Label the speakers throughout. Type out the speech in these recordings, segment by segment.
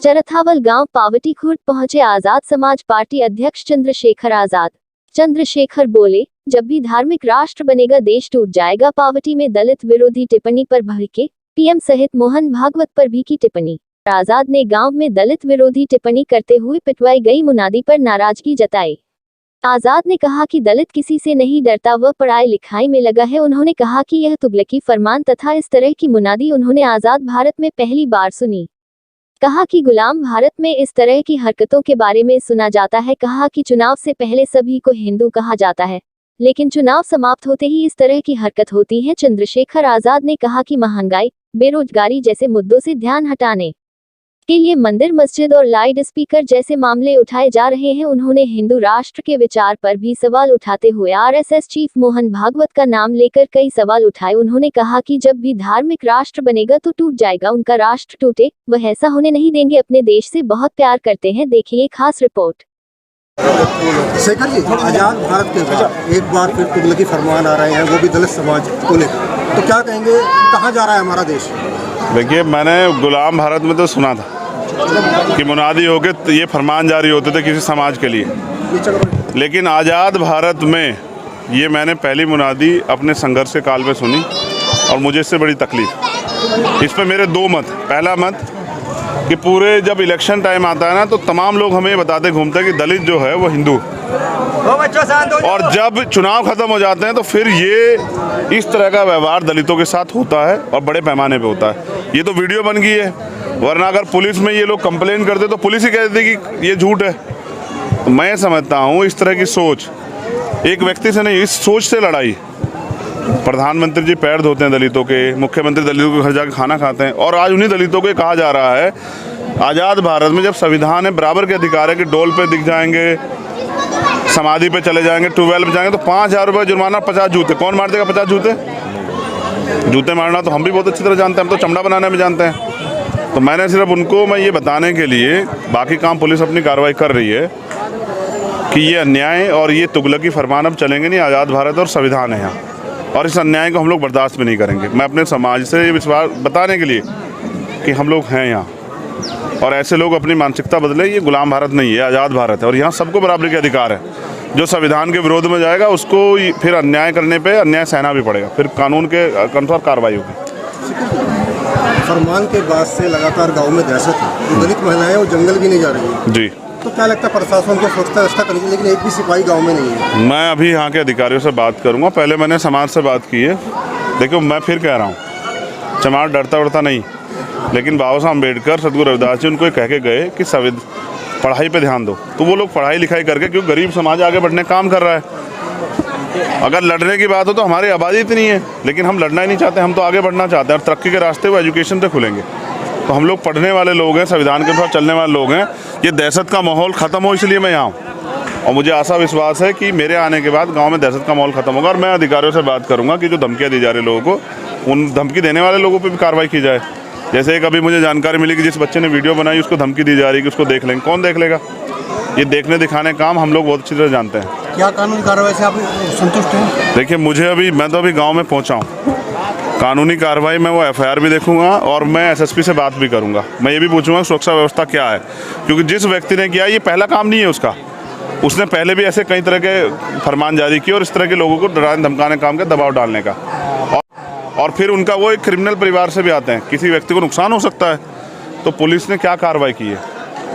Speaker 1: चरथावल गांव पावटीखुर्द पहुंचे आजाद समाज पार्टी अध्यक्ष चंद्रशेखर आजाद। चंद्रशेखर बोले, जब भी धार्मिक राष्ट्र बनेगा देश टूट जाएगा। पावटी में दलित विरोधी टिप्पणी पर भड़के पीएम सहित मोहन भागवत पर भी की टिप्पणी। आजाद ने गांव में दलित विरोधी टिप्पणी करते हुए पिटवाई गई मुनादी पर नाराजगी जताई। आजाद ने कहा कि दलित किसी से नहीं डरता, वह पढ़ाई लिखाई में लगा है। उन्होंने कहा कि यह तुगलकी फरमान तथा इस तरह की मुनादी उन्होंने आजाद भारत में पहली बार सुनी। कहा कि गुलाम भारत में इस तरह की हरकतों के बारे में सुना जाता है। कहा कि चुनाव से पहले सभी को हिंदू कहा जाता है, लेकिन चुनाव समाप्त होते ही इस तरह की हरकत होती है। चंद्रशेखर आजाद ने कहा कि महंगाई, बेरोजगारी जैसे मुद्दों से ध्यान हटाने के लिए मंदिर, मस्जिद और लाउड स्पीकर जैसे मामले उठाए जा रहे हैं। उन्होंने हिंदू राष्ट्र के विचार पर भी सवाल उठाते हुए आरएसएस चीफ मोहन भागवत का नाम लेकर कई सवाल उठाए। उन्होंने कहा कि जब भी धार्मिक राष्ट्र बनेगा तो टूट जाएगा, उनका राष्ट्र टूटे वह ऐसा होने नहीं देंगे। अपने देश से बहुत प्यार करते हैं। देखिए खास रिपोर्ट।
Speaker 2: शेखर जी, आजाद भारत के बाद एक बार फिर तुगलकी फरमान आ रहे हैं, वो भी दलित समाज को लेकर, तो क्या कहेंगे, कहाँ जा रहा है हमारा देश?
Speaker 3: देखिए, मैंने गुलाम भारत में तो सुना था कि मुनादी होके ये फरमान जारी होते थे किसी समाज के लिए, लेकिन आज़ाद भारत में ये मैंने पहली मुनादी अपने संघर्ष के काल में सुनी और मुझे इससे बड़ी तकलीफ। इस पे मेरे दो मत। पहला मत कि पूरे जब इलेक्शन टाइम आता है ना, तो तमाम लोग हमें बताते घूमते हैं कि दलित जो है वो हिंदू, और जब चुनाव खत्म हो जाते हैं तो फिर ये इस तरह का व्यवहार दलितों के साथ होता है और बड़े पैमाने पे होता है। ये तो वीडियो बन गई है, वरना अगर पुलिस में ये लोग कंप्लेन करते तो पुलिस ही कह देती कि ये झूठ है। तो मैं समझता हूँ इस तरह की सोच एक व्यक्ति से नहीं, इस सोच से लड़ाई। प्रधानमंत्री जी पैर धोते हैं दलितों के, मुख्यमंत्री दलितों के घर जाकर खाना खाते हैं, और आज उन्हीं दलितों को कहा जा रहा है आज़ाद भारत में जब संविधान है, बराबर के अधिकार है कि डोल पे दिख जाएंगे, समाधि पे चले जाएंगे, ट्यूबवेल पे जाएंगे तो 5,000 रुपये जुर्माना, 50 जूते। कौन मार देगा 50 जूते? जूते मारना तो हम भी बहुत अच्छी तरह जानते हैं, हम तो चमड़ा बनाने में जानते हैं। तो मैंने सिर्फ उनको मैं ये बताने के लिए, बाकी काम पुलिस अपनी कार्रवाई कर रही है, कि ये अन्याय और ये तुगलकी फरमान अब चलेंगे नहीं। आज़ाद भारत और संविधान है यहाँ, और इस अन्याय को हम लोग बर्दाश्त भी नहीं करेंगे। मैं अपने समाज से ये विश्वास बताने के लिए कि हम लोग हैं यहाँ, और ऐसे लोग अपनी मानसिकता बदले। ये गुलाम भारत नहीं है, आज़ाद भारत है, और यहाँ सबको बराबरी के अधिकार है। जो संविधान के विरोध में जाएगा उसको फिर अन्याय करने पे अन्याय सहना भी पड़ेगा, फिर कानून के अनुसार कार्रवाई होगी।
Speaker 2: फरमान के बाद से लगातार गाँव में दहशत है, जो दलित महिलाएं वो जंगल भी नहीं जा रही है
Speaker 3: जी। तो
Speaker 2: क्या लगता है प्रशासन को सोचता व्यवस्था करनी चाहिए, लेकिन एक भी सिपाही गाँव में नहीं है?
Speaker 3: मैं अभी यहाँ के अधिकारियों से बात करूँगा। पहले मैंने समाज से बात की है। देखो, मैं फिर कह रहा हूँ, समाज डरता उड़ता नहीं, लेकिन बाबा साहब अम्बेडकर, सदगुरु रविदास जी उनको कह के गए कि पढ़ाई पे ध्यान दो। तो वो लोग पढ़ाई लिखाई करके, क्योंकि गरीब समाज आगे बढ़ने काम कर रहा है। अगर लड़ने की बात हो तो हमारी आबादी इतनी है, लेकिन हम लड़ना ही नहीं चाहते, हम तो आगे बढ़ना चाहते हैं, और तरक्की के रास्ते वो एजुकेशन से खुलेंगे। तो हम लोग पढ़ने वाले लोग हैं, संविधान के अनुसार चलने वाले लोग हैं। ये दहशत का माहौल ख़त्म हो, इसलिए मैं यहाँ हूँ, और मुझे आशा विश्वास है कि मेरे आने के बाद गाँव में दहशत का माहौल ख़त्म होगा। और मैं अधिकारियों से बात करूँगा कि जो धमकियाँ दी जा रही लोगों को, उन धमकी देने वाले लोगों पर भी कार्रवाई की जाए। जैसे एक अभी मुझे जानकारी मिली कि जिस बच्चे ने वीडियो बनाई उसको धमकी दी जा रही है कि उसको देख लेंगे। कौन देख लेगा? ये देखने दिखाने काम हम लोग बहुत अच्छी तरह जानते हैं।
Speaker 2: क्या कानूनी कार्रवाई से आप संतुष्ट हैं?
Speaker 3: देखिए, मैं तो अभी गांव में पहुंचा हूं। कानूनी कार्रवाई में वो एफआईआर भी देखूंगा, और मैं एसएसपी से बात भी करूंगा। मैं ये भी पूछूंगा सुरक्षा व्यवस्था क्या है, क्योंकि जिस व्यक्ति ने किया ये पहला काम नहीं है उसका। उसने पहले भी ऐसे कई तरह के फरमान जारी किए और इस तरह के लोगों को डराने धमकाने काम का, दबाव डालने का, और फिर उनका वो एक क्रिमिनल परिवार से भी आते हैं। किसी व्यक्ति को नुकसान हो सकता है, तो पुलिस ने क्या कार्रवाई की है,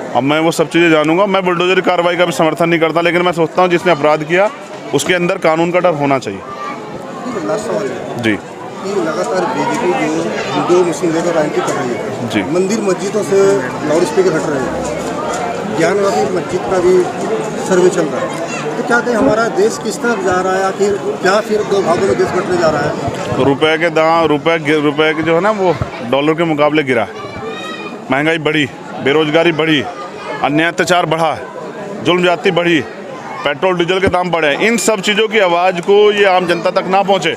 Speaker 3: अब मैं वो सब चीज़ें जानूंगा। मैं बुलडोजर कार्रवाई का भी समर्थन नहीं करता, लेकिन मैं सोचता हूँ जिसने अपराध किया उसके अंदर कानून का डर होना चाहिए। जी।
Speaker 2: लगातार बीजेपी जो हिंदू मुस्लिम लेकर राजनीति कर रही है जी, मंदिर मस्जिदों से लाउड स्पीकर हट रहे हैं, ज्ञानवापी मस्जिद का भी सर्वे चल रहा है, तो क्या कहें हमारा देश किस तरफ जा रहा है? आखिर क्या फिर दो भागों में देश बटने जा रहा है?
Speaker 3: रुपए के दाम, रुपए के जो है ना वो डॉलर के मुकाबले गिरा है, महंगाई बढ़ी, बेरोजगारी बढ़ी, अन्याय अत्याचार बढ़ा, जुल्म जाति बढ़ी, पेट्रोल डीजल के दाम बढ़े। इन सब चीज़ों की आवाज़ को ये आम जनता तक ना पहुँचे,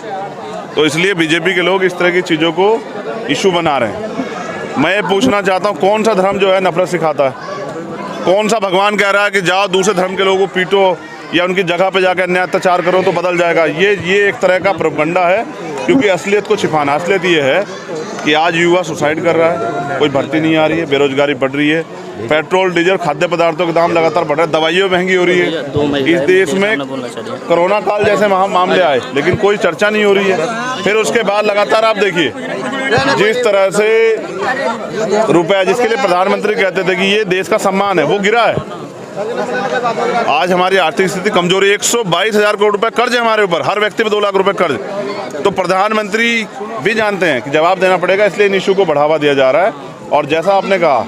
Speaker 3: तो इसलिए बीजेपी के लोग इस तरह की चीज़ों को इशू बना रहे हैं। मैं ये पूछना चाहता हूँ, कौन सा धर्म जो है नफरत सिखाता है? कौन सा भगवान कह रहा है कि जाओ दूसरे धर्म के लोगों को पीटो या उनकी जगह पे जाकर अन्याय अत्याचार करो तो बदल जाएगा? ये एक तरह का प्रोपगंडा है, क्योंकि असलियत को छिपाना। असलियत ये है कि आज युवा सुसाइड कर रहा है, कोई भर्ती नहीं आ रही है, बेरोजगारी बढ़ रही है, पेट्रोल डीजल खाद्य पदार्थों के दाम लगातार बढ़ रहे हैं, दवाइयाँ महंगी हो रही है। इस देश में कोरोना काल जैसे मामले आए लेकिन कोई चर्चा नहीं हो रही है। फिर उसके बाद लगातार आप देखिए जिस तरह से रुपया, जिसके लिए प्रधानमंत्री कहते थे कि ये देश का सम्मान है, वो गिरा है। आज हमारी आर्थिक स्थिति कमजोर है, 122,000 करोड़ रुपए कर्ज है हमारे ऊपर, हर व्यक्ति पे 2 लाख रुपए कर्ज। तो प्रधानमंत्री भी जानते हैं कि जवाब देना पड़ेगा, इसलिए इन इशू को बढ़ावा दिया जा रहा है। और जैसा आपने कहा,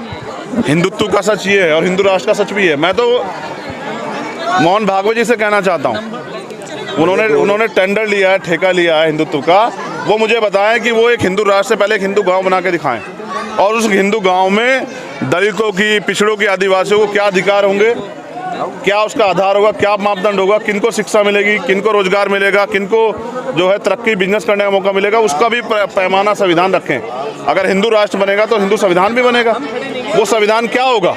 Speaker 3: हिंदुत्व का सच ये है और हिंदू राष्ट्र का सच भी है। मैं तो मोहन भागवत जी से कहना चाहता हूँ, उन्होंने टेंडर लिया है, ठेका लिया है हिंदुत्व का, वो मुझे बताएं कि वो एक हिंदू राष्ट्र से पहले एक हिंदू गांव बना के दिखाएं, और उस हिंदू गांव में दलितों की, पिछड़ों की, आदिवासियों को क्या अधिकार होंगे, क्या उसका आधार होगा, क्या मापदंड होगा, किनको शिक्षा मिलेगी, किनको रोजगार मिलेगा, किनको जो है तरक्की, बिजनेस करने का मौका मिलेगा, उसका भी पैमाना, संविधान रखें। अगर हिंदू राष्ट्र बनेगा तो हिंदू संविधान भी बनेगा। वो संविधान क्या होगा,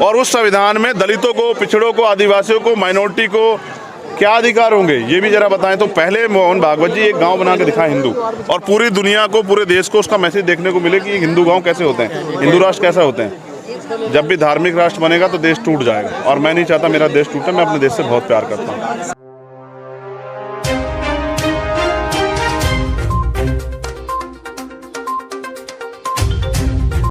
Speaker 3: और उस संविधान में दलितों को, पिछड़ों को, आदिवासियों को, माइनॉरिटी को क्या अधिकार होंगे, ये भी जरा बताएं। तो पहले मोहन भागवत जी एक गांव बना के दिखाएं हिंदू, और पूरी दुनिया को, पूरे देश को उसका मैसेज देखने को मिले कि हिंदू गांव कैसे होते हैं, हिंदू राष्ट्र कैसे होते हैं। जब भी धार्मिक राष्ट्र बनेगा तो देश टूट जाएगा, और मैं नहीं चाहता मेरा देश टूटे। मैं अपने देश से बहुत प्यार करता हूँ।